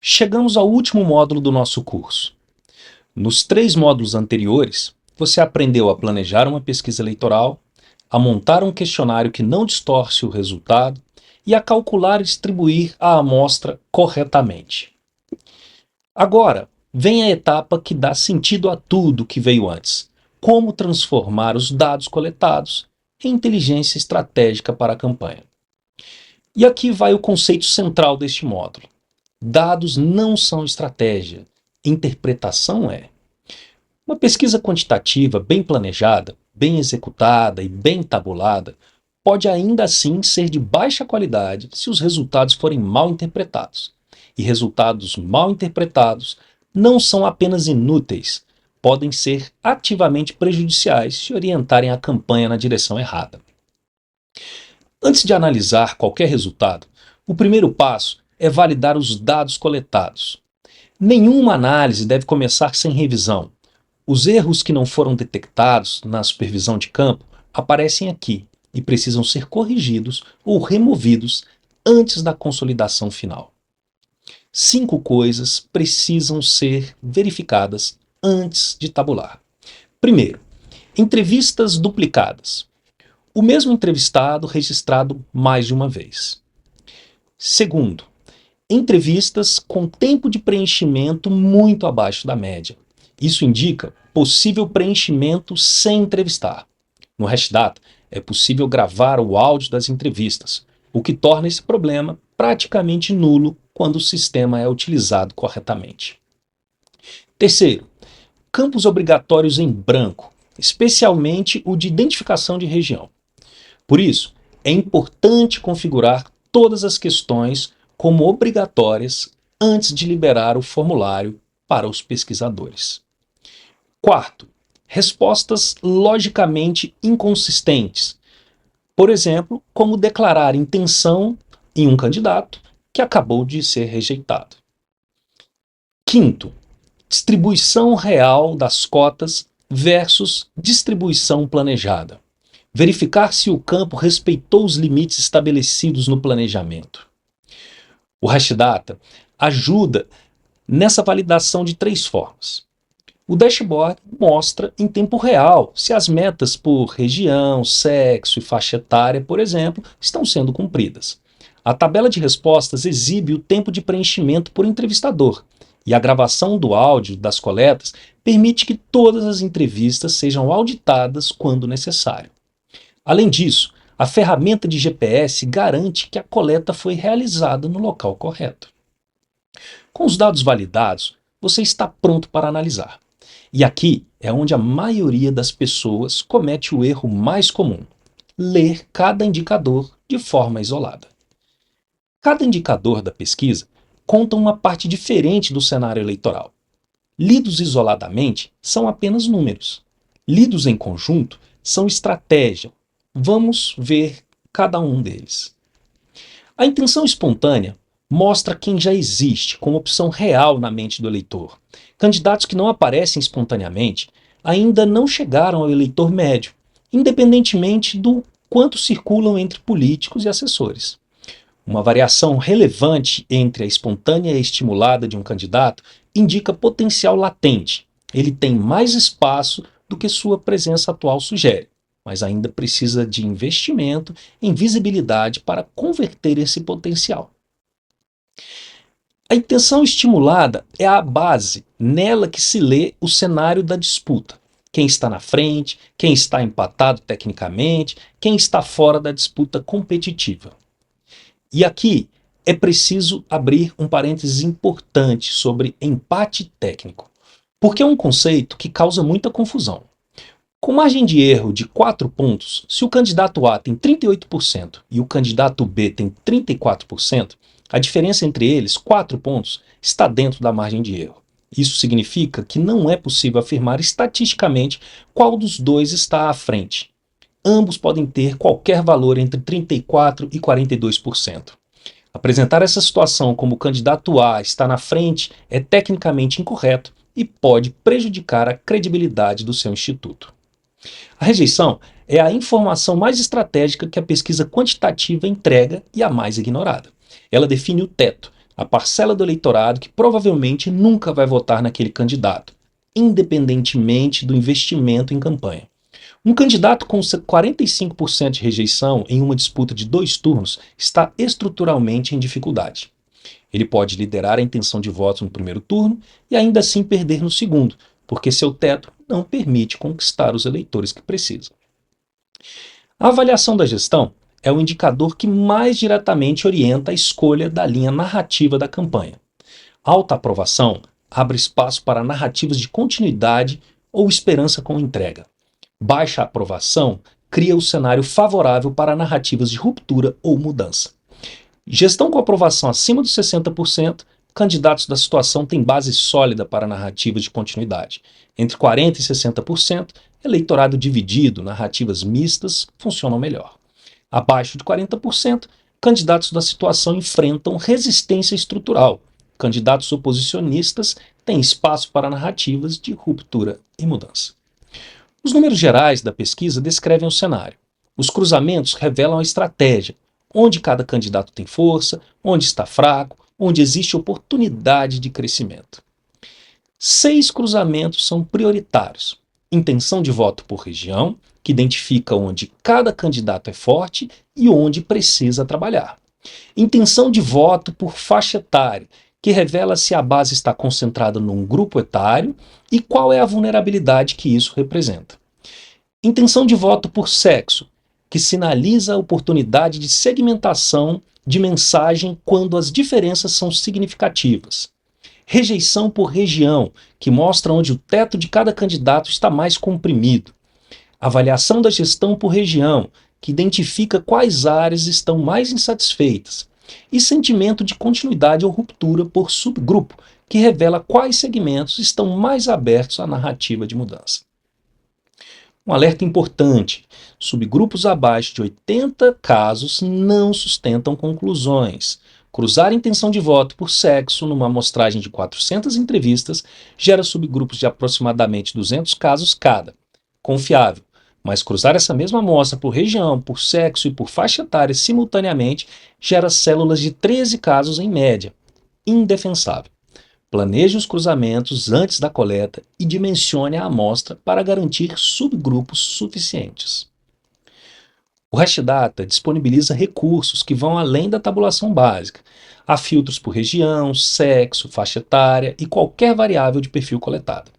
Chegamos ao último módulo do nosso curso. Nos 3 módulos anteriores, você aprendeu a planejar uma pesquisa eleitoral, a montar um questionário que não distorce o resultado e a calcular e distribuir a amostra corretamente. Agora, vem a etapa que dá sentido a tudo que veio antes: como transformar os dados coletados em inteligência estratégica para a campanha. E aqui vai o conceito central deste módulo. Dados não são estratégia, interpretação é. Uma pesquisa quantitativa bem planejada, bem executada e bem tabulada pode ainda assim ser de baixa qualidade se os resultados forem mal interpretados. E resultados mal interpretados não são apenas inúteis, podem ser ativamente prejudiciais se orientarem a campanha na direção errada. Antes de analisar qualquer resultado, o primeiro passo é validar os dados coletados. Nenhuma análise deve começar sem revisão. Os erros que não foram detectados na supervisão de campo aparecem aqui e precisam ser corrigidos ou removidos antes da consolidação final. 5 coisas precisam ser verificadas antes de tabular. Primeiro, entrevistas duplicadas. O mesmo entrevistado registrado mais de uma vez. Segundo, entrevistas com tempo de preenchimento muito abaixo da média. Isso indica possível preenchimento sem entrevistar. No Hashdata, é possível gravar o áudio das entrevistas, o que torna esse problema praticamente nulo quando o sistema é utilizado corretamente. Terceiro, campos obrigatórios em branco, especialmente o de identificação de região. Por isso, é importante configurar todas as questões como obrigatórias antes de liberar o formulário para os pesquisadores. Quarto, respostas logicamente inconsistentes. Por exemplo, como declarar intenção em um candidato que acabou de ser rejeitado. Quinto, distribuição real das cotas versus distribuição planejada. Verificar se o campo respeitou os limites estabelecidos no planejamento. O Hashdata ajuda nessa validação de 3 formas. O dashboard mostra em tempo real se as metas por região, sexo e faixa etária, por exemplo, estão sendo cumpridas. A tabela de respostas exibe o tempo de preenchimento por entrevistador, e a gravação do áudio das coletas permite que todas as entrevistas sejam auditadas quando necessário. Além disso, a ferramenta de GPS garante que a coleta foi realizada no local correto. Com os dados validados, você está pronto para analisar. E aqui é onde a maioria das pessoas comete o erro mais comum: ler cada indicador de forma isolada. Cada indicador da pesquisa conta uma parte diferente do cenário eleitoral. Lidos isoladamente são apenas números. Lidos em conjunto são estratégia. Vamos ver cada um deles. A intenção espontânea mostra quem já existe como opção real na mente do eleitor. Candidatos que não aparecem espontaneamente ainda não chegaram ao eleitor médio, independentemente do quanto circulam entre políticos e assessores. Uma variação relevante entre a espontânea e a estimulada de um candidato indica potencial latente. Ele tem mais espaço do que sua presença atual sugere, mas ainda precisa de investimento em visibilidade para converter esse potencial. A intenção estimulada é a base, nela que se lê o cenário da disputa. Quem está na frente, quem está empatado tecnicamente, quem está fora da disputa competitiva. E aqui é preciso abrir um parênteses importante sobre empate técnico, porque é um conceito que causa muita confusão. Com margem de erro de 4 pontos, se o candidato A tem 38% e o candidato B tem 34%, a diferença entre eles, 4 pontos, está dentro da margem de erro. Isso significa que não é possível afirmar estatisticamente qual dos dois está à frente. Ambos podem ter qualquer valor entre 34% e 42%. Apresentar essa situação como o candidato A está na frente é tecnicamente incorreto e pode prejudicar a credibilidade do seu instituto. A rejeição é a informação mais estratégica que a pesquisa quantitativa entrega e a mais ignorada. Ela define o teto, a parcela do eleitorado que provavelmente nunca vai votar naquele candidato, independentemente do investimento em campanha. Um candidato com 45% de rejeição em uma disputa de 2 turnos está estruturalmente em dificuldade. Ele pode liderar a intenção de voto no primeiro turno e ainda assim perder no segundo, porque seu teto não permite conquistar os eleitores que precisa. A avaliação da gestão é o indicador que mais diretamente orienta a escolha da linha narrativa da campanha. Alta aprovação abre espaço para narrativas de continuidade ou esperança com entrega. Baixa aprovação cria o cenário favorável para narrativas de ruptura ou mudança. Gestão com aprovação acima dos 60%, candidatos da situação têm base sólida para narrativas de continuidade. Entre 40% e 60%, eleitorado dividido, narrativas mistas funcionam melhor. Abaixo de 40%, candidatos da situação enfrentam resistência estrutural. Candidatos oposicionistas têm espaço para narrativas de ruptura e mudança. Os números gerais da pesquisa descrevem o cenário. Os cruzamentos revelam a estratégia, onde cada candidato tem força, onde está fraco, onde existe oportunidade de crescimento. 6 cruzamentos são prioritários. Intenção de voto por região, que identifica onde cada candidato é forte e onde precisa trabalhar. Intenção de voto por faixa etária, que revela se a base está concentrada num grupo etário e qual é a vulnerabilidade que isso representa. Intenção de voto por sexo, que sinaliza a oportunidade de segmentação de mensagem quando as diferenças são significativas. Rejeição por região, que mostra onde o teto de cada candidato está mais comprimido. Avaliação da gestão por região, que identifica quais áreas estão mais insatisfeitas. E sentimento de continuidade ou ruptura por subgrupo, que revela quais segmentos estão mais abertos à narrativa de mudança. Um alerta importante: subgrupos abaixo de 80 casos não sustentam conclusões. Cruzar intenção de voto por sexo numa amostragem de 400 entrevistas gera subgrupos de aproximadamente 200 casos cada. Confiável, mas cruzar essa mesma amostra por região, por sexo e por faixa etária simultaneamente gera células de 13 casos em média. Indefensável. Planeje os cruzamentos antes da coleta e dimensione a amostra para garantir subgrupos suficientes. O Hashdata disponibiliza recursos que vão além da tabulação básica. Há filtros por região, sexo, faixa etária e qualquer variável de perfil coletada.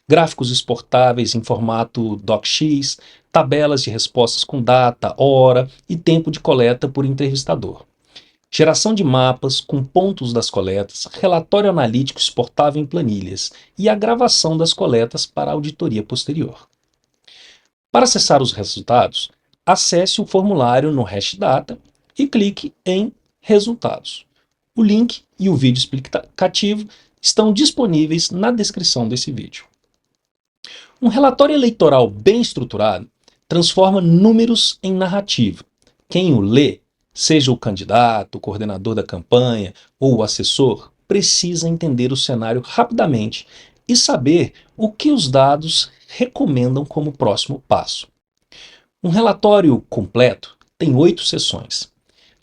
Gráficos exportáveis em formato DocX, tabelas de respostas com data, hora e tempo de coleta por entrevistador. Geração de mapas com pontos das coletas, relatório analítico exportável em planilhas e a gravação das coletas para auditoria posterior. Para acessar os resultados, acesse o formulário no Hashdata e clique em Resultados. O link e o vídeo explicativo estão disponíveis na descrição desse vídeo. Um relatório eleitoral bem estruturado transforma números em narrativa. Quem o lê, seja o candidato, o coordenador da campanha ou o assessor, precisa entender o cenário rapidamente e saber o que os dados recomendam como próximo passo. Um relatório completo tem 8 seções.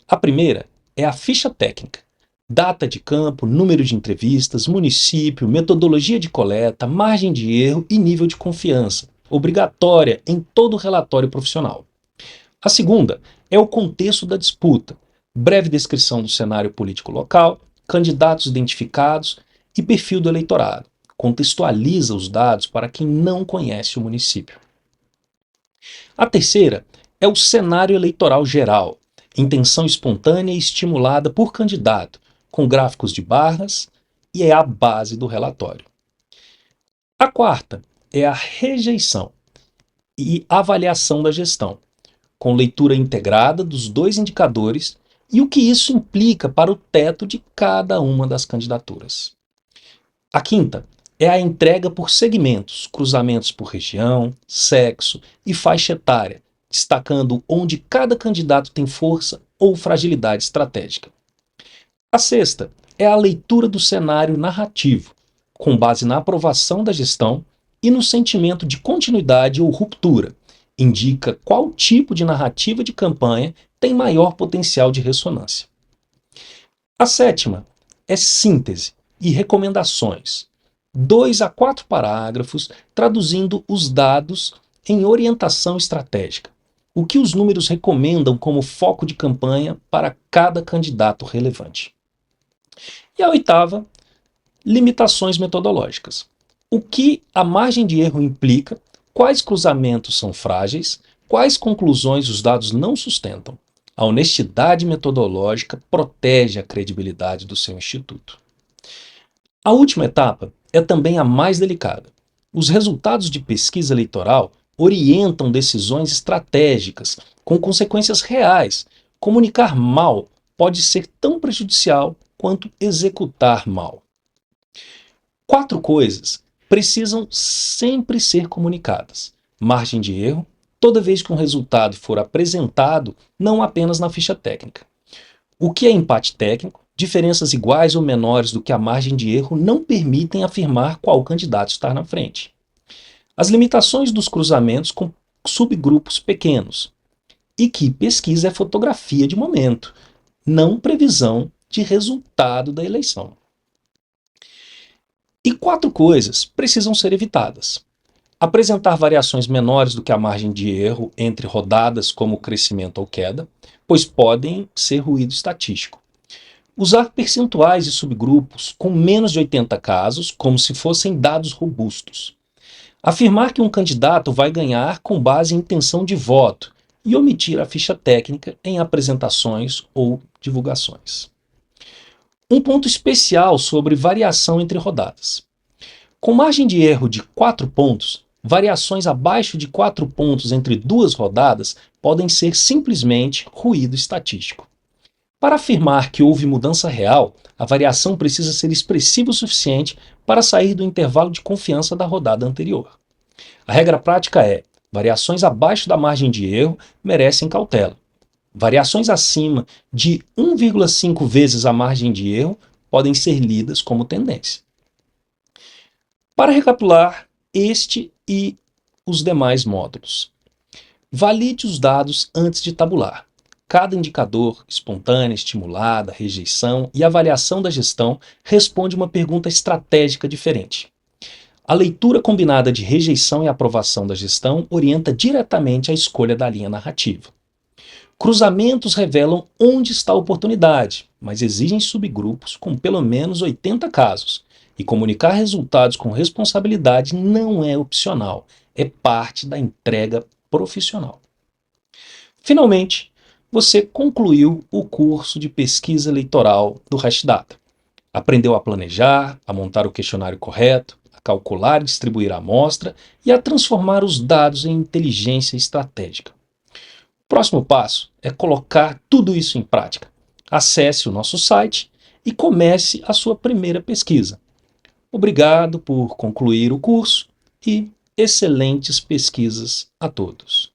A primeira é a ficha técnica. Data de campo, número de entrevistas, município, metodologia de coleta, margem de erro e nível de confiança, obrigatória em todo relatório profissional. A segunda é o contexto da disputa, breve descrição do cenário político local, candidatos identificados e perfil do eleitorado. Contextualiza os dados para quem não conhece o município. A terceira é o cenário eleitoral geral, intenção espontânea e estimulada por candidato, com gráficos de barras, e é a base do relatório. A quarta é a rejeição e avaliação da gestão, com leitura integrada dos 2 indicadores e o que isso implica para o teto de cada uma das candidaturas. A quinta é a entrega por segmentos, cruzamentos por região, sexo e faixa etária, destacando onde cada candidato tem força ou fragilidade estratégica. A sexta é a leitura do cenário narrativo, com base na aprovação da gestão e no sentimento de continuidade ou ruptura. Indica qual tipo de narrativa de campanha tem maior potencial de ressonância. A sétima é síntese e recomendações. 2 a 4 parágrafos traduzindo os dados em orientação estratégica. O que os números recomendam como foco de campanha para cada candidato relevante. E a oitava, limitações metodológicas. O que a margem de erro implica, quais cruzamentos são frágeis, quais conclusões os dados não sustentam. A honestidade metodológica protege a credibilidade do seu instituto. A última etapa é também a mais delicada. Os resultados de pesquisa eleitoral orientam decisões estratégicas com consequências reais. Comunicar mal pode ser tão prejudicial quanto executar mal. 4 coisas precisam sempre ser comunicadas. Margem de erro, toda vez que um resultado for apresentado, não apenas na ficha técnica. O que é empate técnico? Diferenças iguais ou menores do que a margem de erro não permitem afirmar qual candidato está na frente. As limitações dos cruzamentos com subgrupos pequenos. E que pesquisa é fotografia de momento, não previsão de resultado da eleição. E 4 coisas precisam ser evitadas. Apresentar variações menores do que a margem de erro entre rodadas como crescimento ou queda, pois podem ser ruído estatístico. Usar percentuais e subgrupos com menos de 80 casos como se fossem dados robustos. Afirmar que um candidato vai ganhar com base em intenção de voto e omitir a ficha técnica em apresentações ou divulgações. Um ponto especial sobre variação entre rodadas. Com margem de erro de 4 pontos, variações abaixo de 4 pontos entre 2 rodadas podem ser simplesmente ruído estatístico. Para afirmar que houve mudança real, a variação precisa ser expressiva o suficiente para sair do intervalo de confiança da rodada anterior. A regra prática é: variações abaixo da margem de erro merecem cautela. Variações acima de 1,5 vezes a margem de erro podem ser lidas como tendência. Para recapitular este e os demais módulos. Valide os dados antes de tabular. Cada indicador, espontânea, estimulada, rejeição e avaliação da gestão responde uma pergunta estratégica diferente. A leitura combinada de rejeição e aprovação da gestão orienta diretamente a escolha da linha narrativa. Cruzamentos revelam onde está a oportunidade, mas exigem subgrupos com pelo menos 80 casos. E comunicar resultados com responsabilidade não é opcional, é parte da entrega profissional. Finalmente, você concluiu o curso de pesquisa eleitoral do Hashdata. Aprendeu a planejar, a montar o questionário correto, a calcular e distribuir a amostra e a transformar os dados em inteligência estratégica. O próximo passo é colocar tudo isso em prática. Acesse o nosso site e comece a sua primeira pesquisa. Obrigado por concluir o curso e excelentes pesquisas a todos.